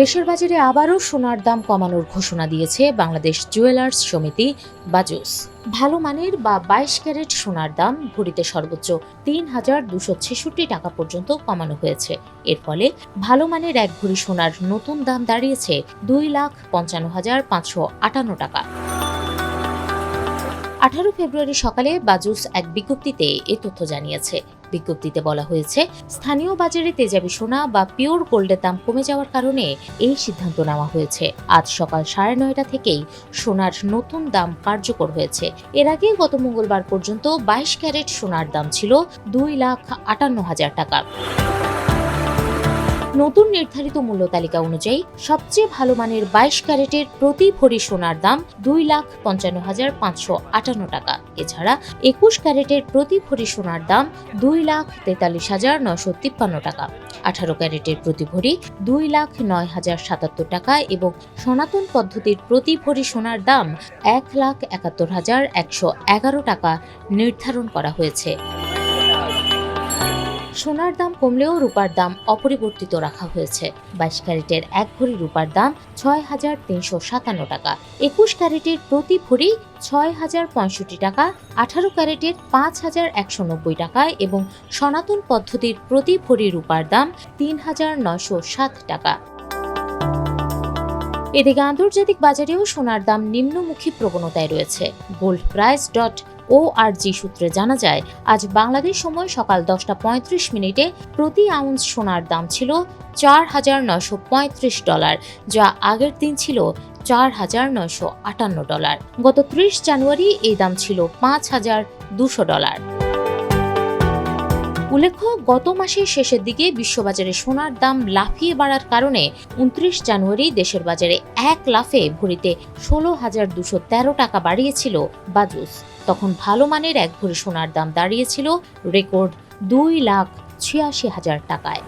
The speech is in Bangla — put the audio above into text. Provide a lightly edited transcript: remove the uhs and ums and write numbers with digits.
দেশের বাজারে আবারও সোনার দাম কমানোর ঘোষণা দিয়েছে বাংলাদেশ জুয়েলার্স সমিতি বাজুস। ভালো মানের বা 22 ক্যারেট সোনার দাম ভরিতে সর্বোচ্চ ৩,২৬৬ টাকা পর্যন্ত কমানো হয়েছে। এর ফলে ভালো মানের এক ভরি সোনার নতুন দাম দাঁড়িয়েছে ২,৫৫,৫৫৮ টাকা। 18 ফেব্রুয়ারি সকালে বাজুস এক বিজ্ঞপ্তিতে এ তথ্য জানিয়েছে। বিজ্ঞপ্তিতে বলা হয়েছে, স্থানীয় বাজারে তেজাবি সোনা বা পিওর গোল্ডের দাম কমে যাওয়ার কারণে এই সিদ্ধান্ত নেওয়া হয়েছে। আজ সকাল 9:30 থেকেই সোনার নতুন দাম কার্যকর হয়েছে। এর আগে গত মঙ্গলবার পর্যন্ত 22 ক্যারেট সোনার দাম ছিল 2,58,000 টাকা। নতুন নির্ধারিত মূল্য তালিকা অনুযায়ী সবচেয়ে ভালো মানের 22 ক্যারেটের প্রতি ভরি সোনার দাম 2,55,558 টাকা। এছাড়া 21 ক্যারেটের প্রতি ভরি সোনার দাম 2,43,953 টাকা। 18 ক্যারেটের প্রতি ভরি 2,09,077 টাকা এবং সনাতন পদ্ধতির প্রতি ভরি সোনার দাম 1,71,111 টাকা নির্ধারণ করা হয়েছে। সোনার দাম কমলেও রূপার দাম অপরিবর্তিত রাখা হয়েছে। 22 ক্যারেটের এক ভরি রূপার দাম 6,357 টাকা, 21 ক্যারেটের প্রতি ভরি 6,065 টাকা, 18 ক্যারেটের 5,190 টাকা এবং সনাতন পদ্ধতির প্রতি ভরি রূপার দাম 3,907 টাকা। এদিকে আন্তর্জাতিক বাজারেও সোনার দাম নিম্নমুখী প্রবণতায় রয়েছে। goldprice.org সূত্রে জানা যায়, আজ বাংলাদেশ সময় সকাল 10:35 প্রতি আউন্স সোনার দাম ছিল $4,935, যা আগের দিন ছিল $4,958। গত 30 জানুয়ারি এই দাম ছিল $5,200। উল্লেখ্য, গত মাসের শেষের দিকে বিশ্ববাজারে সোনার দাম লাফিয়ে বাড়ার কারণে 29 জানুয়ারি দেশের বাজারে এক লাফে ভরিতে 16,213 টাকা বাড়িয়েছিল বাজুস। তখন ভালো মানের এক ভরি সোনার দাম দাঁড়িয়েছিল রেকর্ড 2,86,000 টাকায়।